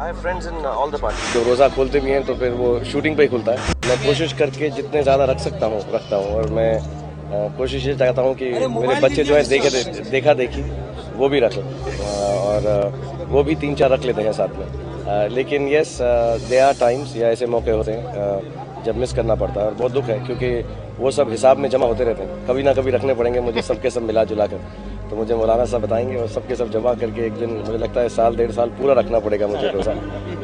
I have friends in all the parties. जो रोज़ा खोलते भी हैं तो फिर वो शूटिंग पे ही खुलता है। मैं कोशिश करके जितने ज़्यादा रखता हूँ और मैं कोशिश ये चाहता हूँ कि मेरे बच्चे जो है देखा देखी वो भी रखें और वो भी 3-4 रख लेते हैं साथ में। लेकिन यस दे आर टाइम्स या ऐसे मौके होते हैं जब मिस करना पड़ता है और बहुत दुख है क्योंकि वो सब हिसाब में जमा होते रहते हैं। कभी ना कभी रखने पड़ेंगे मुझे सबके सब मिला जुला कर, तो मुझे मौलाना साहब बताएंगे और सबके सब जमा करके एक दिन मुझे लगता है 1-1.5 साल पूरा रखना पड़ेगा मुझे रोज़ा।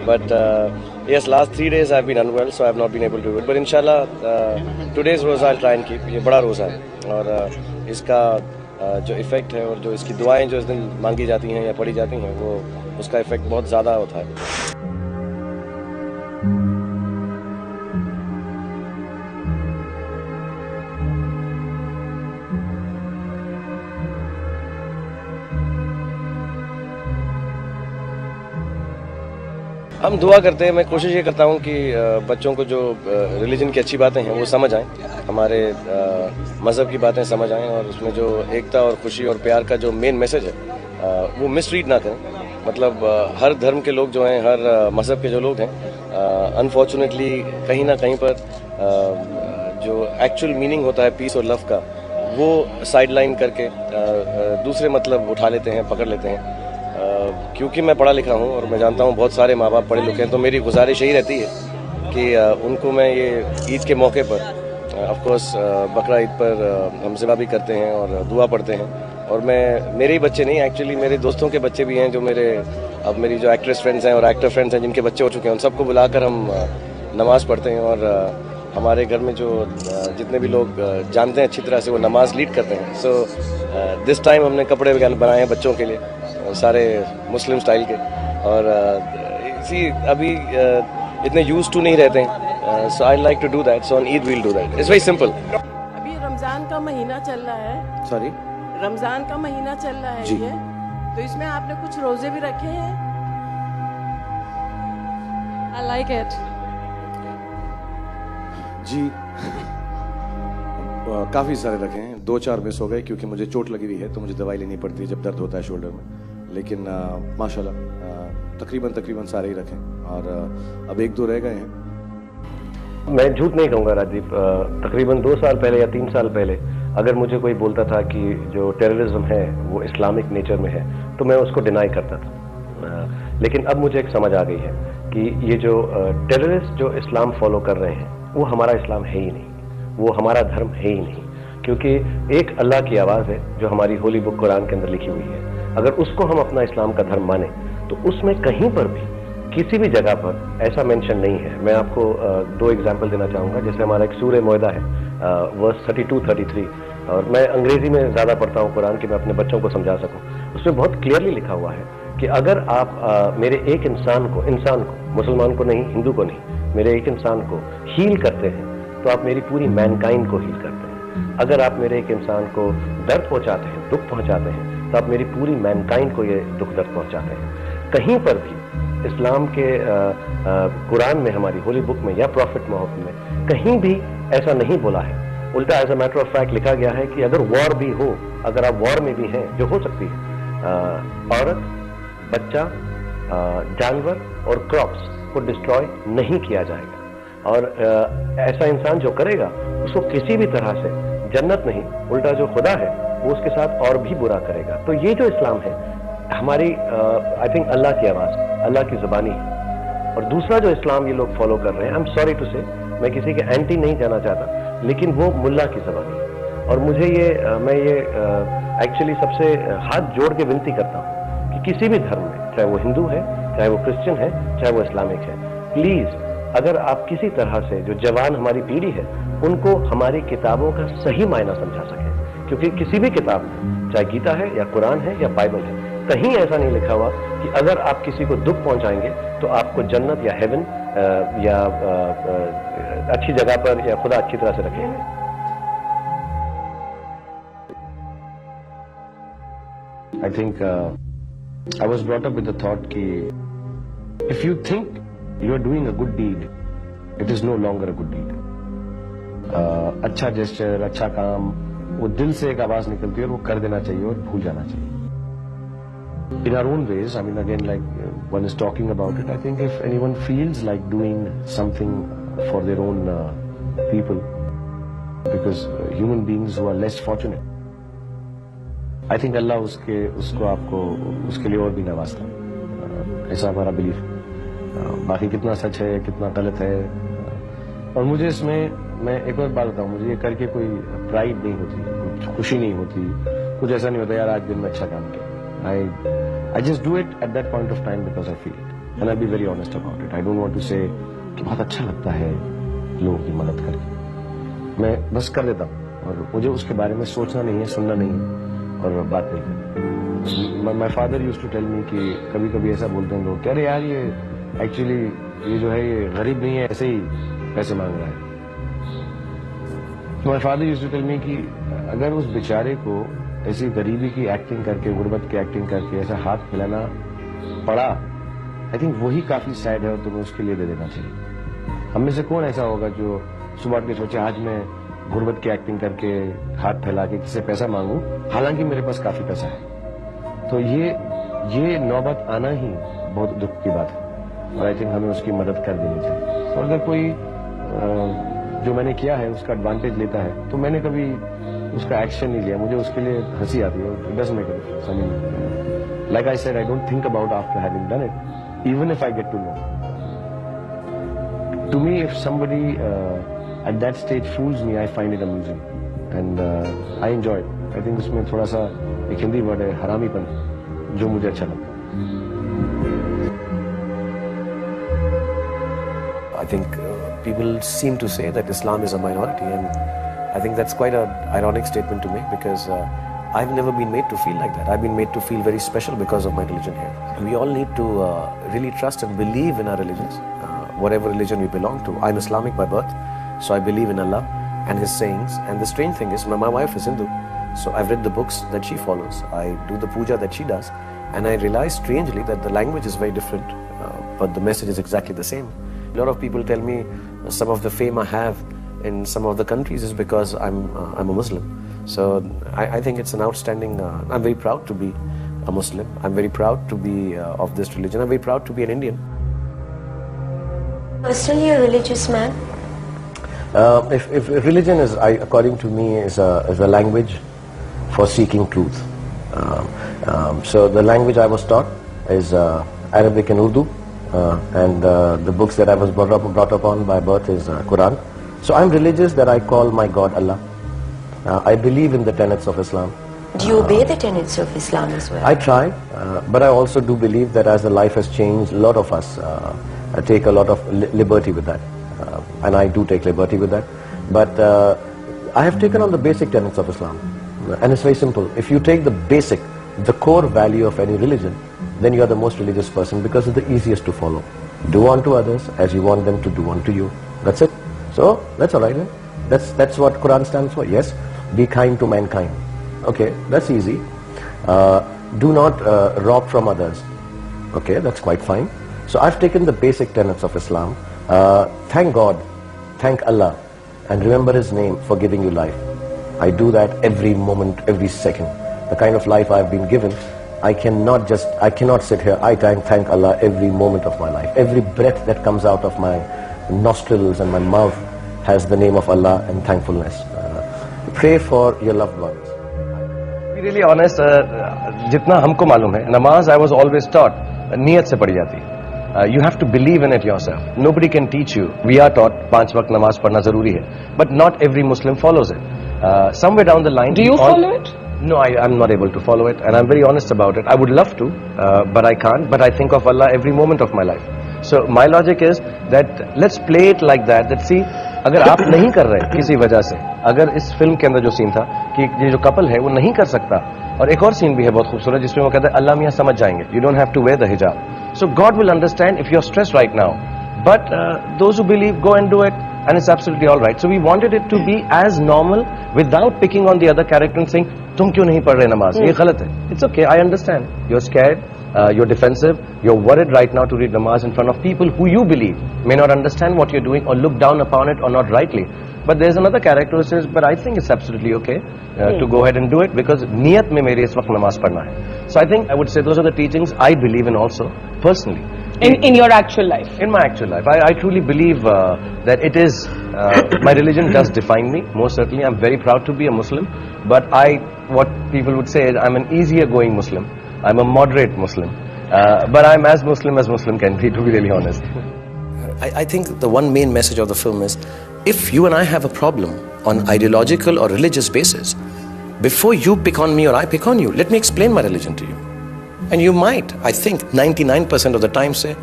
But yes last 3 days I have been unwell so I have not been able to do it, but इंशाल्लाह टुडेज रोज़ा आई ट्राई एंड कीप। ये बड़ा रोज़ा है और इसका जो इफ़ेक्ट है और जो इसकी दुआएं जो इस दिन मांगी जाती हैं या पढ़ी जाती हैं वो उसका इफ़ेक्ट बहुत ज़्यादा होता है। हम दुआ करते हैं। मैं कोशिश ये करता हूँ कि बच्चों को जो रिलीजन की अच्छी बातें हैं वो समझ आएँ, हमारे मज़हब की बातें समझ आएँ और उसमें जो एकता और खुशी और प्यार का जो मेन मैसेज है वो मिसरीड ना करें। मतलब हर धर्म के लोग जो हैं, हर मज़हब के जो लोग हैं, अनफॉर्चुनेटली कहीं ना कहीं पर जो एक्चुअल मीनिंग होता है पीस और लव का वो साइड लाइन करके दूसरे मतलब उठा लेते हैं, पकड़ लेते हैं। क्योंकि मैं पढ़ा लिखा हूँ और मैं जानता हूँ बहुत सारे माँ बाप पढ़े लिखे हैं, तो मेरी गुजारिश यही रहती है कि उनको मैं ये ईद के मौके पर ऑफ कोर्स बकरा ईद पर हम ज़िबा भी करते हैं और दुआ पढ़ते हैं। और मैं मेरे ही बच्चे नहीं, एक्चुअली मेरे दोस्तों के बच्चे भी हैं जो मेरी जो एक्ट्रेस फ्रेंड्स हैं और एक्टर फ्रेंड्स हैं जिनके बच्चे हो चुके हैं, उन सबको बुलाकर हम नमाज़ पढ़ते हैं। और हमारे घर में जो जितने भी लोग जानते हैं अच्छी तरह से वो नमाज लीड करते हैं। सो दिस टाइम हमने कपड़े बनाए हैं बच्चों के लिए, सारे मुस्लिम स्टाइल के, और इसी अभी इतने यूज टू नहीं रहते हैं। So I like to do that, so on Eid we'll do that. It's very simple. अभी रमजान का महीना चल रहा है। सॉरी, रमजान का महीना चल रहा है ये, तो इसमें आपने कुछ रोजे भी रखे हैं? आई लाइक इट जी। काफ़ी सारे रखे हैं, 2-4 मिस हो गए क्योंकि मुझे चोट लगी हुई है तो मुझे दवाई लेनी पड़ती है जब दर्द होता है शोल्डर में। लेकिन माशाल्लाह तकरीबन सारे ही रखे और अब 1-2 रह गए हैं। मैं झूठ नहीं कहूँगा राजीव, तकरीबन 2 साल पहले या 3 साल पहले अगर मुझे कोई बोलता था कि जो टेररिज्म है वो इस्लामिक नेचर में है तो मैं उसको डिनाई करता था। लेकिन अब मुझे एक समझ आ गई है कि ये जो टेररिस्ट जो इस्लाम फॉलो कर रहे हैं वो हमारा इस्लाम है ही नहीं, वो हमारा धर्म है ही नहीं। क्योंकि एक अल्लाह की आवाज़ है जो हमारी होली बुक कुरान के अंदर लिखी हुई है। अगर उसको हम अपना इस्लाम का धर्म माने तो उसमें कहीं पर भी किसी भी जगह पर ऐसा मेंशन नहीं है। मैं आपको 2 एग्जाम्पल देना चाहूँगा। जैसे हमारा एक सूरह मोइदा है, वर्स 32-33, और मैं अंग्रेजी में ज़्यादा पढ़ता हूँ कुरान कि मैं अपने बच्चों को समझा सकूँ। उसमें बहुत क्लियरली लिखा हुआ है कि अगर आप मेरे एक इंसान को, मुसलमान को नहीं, हिंदू को नहीं, मेरे एक इंसान को हील करते हैं तो आप मेरी पूरी मैनकाइंड को हील करते हैं। अगर आप मेरे एक इंसान को दर्द पहुंचाते हैं, दुख पहुंचाते हैं, तो आप मेरी पूरी मैनकाइंड को ये दुख दर्द पहुंचाते हैं। कहीं पर भी इस्लाम के कुरान में, हमारी होली बुक में या प्रॉफिट मोहम्मद में कहीं भी ऐसा नहीं बोला है। उल्टा as a matter of fact लिखा गया है कि अगर वॉर भी हो, अगर आप वॉर में भी हैं, जो हो सकती है, औरत, बच्चा, जानवर और क्रॉप्स को डिस्ट्रॉय नहीं किया जाएगा। और ऐसा इंसान जो करेगा उसको किसी भी तरह से जन्नत नहीं, उल्टा जो खुदा है वो उसके साथ और भी बुरा करेगा। तो ये जो इस्लाम है हमारी आई थिंक अल्लाह की आवाज़, अल्लाह की ज़ुबानी है। और दूसरा जो इस्लाम ये लोग फॉलो कर रहे हैं, आई एम सॉरी टू से, मैं किसी के एंटी नहीं जाना चाहता, लेकिन वो मुल्ला की ज़बानी है। और मुझे मैं ये एक्चुअली सबसे हाथ जोड़ के विनती करता हूँ कि किसी भी धर्म में, चाहे वो हिंदू है, चाहे वो क्रिश्चियन है, चाहे वो इस्लामिक है, प्लीज़ अगर आप किसी तरह से जो जवान हमारी पीढ़ी है उनको हमारी किताबों का सही मायना समझा सकें। क्योंकि किसी भी किताब में, चाहे गीता है या कुरान है या बाइबल है, कहीं ऐसा नहीं लिखा हुआ कि अगर आप किसी को दुख पहुंचाएंगे तो आपको जन्नत या हेवन या अच्छी जगह पर या खुदा अच्छी तरह से रखेंगे। I think I was brought up with the thought कि if you think you are doing a good deed, it is no longer a good deed. अच्छा जेस्चर, अच्छा काम, वो दिल से एक आवाज निकलती है और वो कर देना चाहिए और भूल जाना चाहिए। In our own ways, I mean again like one is talking about it. I think if anyone feels like doing something for their own people, because human beings who are less fortunate, I think Allah उसको आपको उसके लिए और भी नवाजता है, ऐसा हमारा belief. बाकी कितना सच है कितना गलत है, और मुझे इसमें मैं एक और बात बताऊं, मुझे ये करके कोई प्राइड नहीं होती, कुछ खुशी नहीं होती, कुछ ऐसा नहीं होता यार आज दिन में अच्छा काम किया। I just do it at that point of time because I feel it, and I'll be very honest about it. I don't want to say कि बहुत अच्छा लगता है लोगों की मदद करके, मैं बस कर देता हूँ और मुझे उसके बारे में सोचना नहीं है, सुनना नहीं है और बात नहीं करनी। My father used to tell me कि कभी कभी ऐसा बोलते हैं लोग, अरे यार ये एक्चुअली ये जो है ये गरीब नहीं है, ऐसे ही पैसे मांग रहा है। My father used to tell me कि अगर उस बेचारे को ऐसी गरीबी की एक्टिंग करके, गुर्बत की एक्टिंग करके ऐसा हाथ फैलाना पड़ा, आई थिंक वही काफी सैड है और तुम्हें उसके लिए दे देना चाहिए। हम में से कौन ऐसा होगा जो सुबह उठ के सोचे आज मैं गुर्बत की एक्टिंग करके हाथ फैला के किसी से पैसा मांगू, हालांकि मेरे पास काफी पैसा है। तो ये नौबत आना ही बहुत दुख की बात है और आई थिंक हमें उसकी मदद कर देनी चाहिए। और अगर कोई जो मैंने किया है उसका एडवांटेज लेता है तो मैंने कभी उसका एक्शन नहीं लिया, मुझे उसके लिए हंसी आती है। It doesn't make a difference. I mean, like I said, I don't think about after having done it, even if I get to know. To me, if somebody at that stage fools me, I find it amusing and I enjoy it. I think उसमें थोड़ा सा एक Hindi word है हरामीपन, जो मुझे अच्छा लगता है। I think people seem to say that Islam is a minority, and I think that's quite an ironic statement to make because I've never been made to feel like that. I've been made to feel very special because of my religion here. We all need to really trust and believe in our religions, whatever religion we belong to. I'm Islamic by birth, so I believe in Allah and His sayings. And the strange thing is, my wife is Hindu, so I've read the books that she follows. I do the puja that she does, and I realize strangely that the language is very different, but the message is exactly the same. A lot of people tell me some of the fame I have in some of the countries is because I'm a Muslim. So I think it's an outstanding. I'm very proud to be a Muslim. I'm very proud to be of this religion. I'm very proud to be an Indian. Personally, a religious man. If religion is, according to me, is a language for seeking truth. So the language I was taught is Arabic and Urdu. And the books that I was brought up on by birth is Quran. So I'm religious that I call my God Allah. I believe in the tenets of Islam. Do you obey the tenets of Islam as well? I try, but I also do believe that as the life has changed, a lot of us take a lot of liberty with that. And I do take liberty with that. But I have taken on the basic tenets of Islam. And it's very simple. If you take the basic, the core value of any religion, then you are the most religious person because it's the easiest to follow. Do unto others as you want them to do unto you. That's it. So that's all right. That's what Quran stands for. Yes, be kind to mankind. Okay, that's easy. Do not rob from others. Okay, that's quite fine. So I've taken the basic tenets of Islam. Thank God, thank Allah, and remember His name for giving you life. I do that every moment, every second. The kind of life I've been given, I cannot sit here. I thank Allah every moment of my life. Every breath that comes out of my nostrils and my mouth has the name of Allah and thankfulness. Pray for your loved ones. To be really honest, जितना हमको मालूम है, नमाज I was always taught नियत से पढ़ी जाती है. You have to believe in it yourself. Nobody can teach you. We are taught 5 वक्त नमाज पढ़ना जरूरी है, but not every Muslim follows it. Somewhere down the line, Do you follow it? No, I'm not able to follow it, and I'm very honest about it. I would love to, but I can't. But I think of Allah every moment of my life. So my logic is that let's play it like that. That see, अगर आप नहीं कर रहे किसी वजह से, अगर इस फिल्म के अंदर जो सीन था कि ये जो कपल है वो नहीं कर सकता, और एक और सीन भी है बहुत खूबसूरत जिसमें वो कहता है अल्लाह मियाँ समझ जाएंगे. You don't have to wear the hijab. So God will understand if you're stressed right now. But those who believe go and do it, and it's absolutely all right. So we wanted it to be as normal without picking on the other character and saying तुम क्यों नहीं पढ़ रहे नमाज, ये गलत है. It's okay, I understand. You're scared, you're defensive, you're worried right now to read namaz in front of people who you believe may not understand what you're doing or look down upon it or not rightly. But there's another character who says, but I think it's absolutely okay to go ahead and do it because niyat mein mere is waqt namaz padhna hai. So I think I would say those are the teachings I believe in also, personally. In your actual life? In my actual life. I truly believe that it is, my religion does define me, most certainly. I'm very proud to be a Muslim. But what people would say is I'm an easier going Muslim. I'm a moderate Muslim. But I'm as Muslim can be, to be really honest. I think the one main message of the film is, if you and I have a problem on ideological or religious basis, before you pick on me or I pick on you, let me explain my religion to you. And you might, I think, 99% of the time say,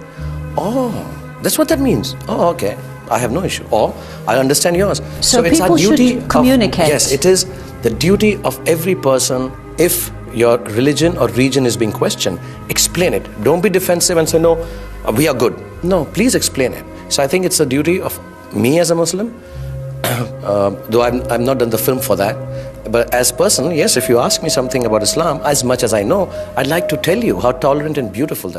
oh, that's what that means. Oh, okay, I have no issue. Or, I understand yours. So it's our people duty should communicate. Yes, it is the duty of every person, if your religion or region is being questioned, explain it. Don't be defensive and say, no, we are good. No, please explain it. So I think it's the duty of me as a Muslim, though I've not done the film for that. But as a person, yes, if you ask me something about Islam, as much as I know, I'd like to tell you how tolerant and beautiful that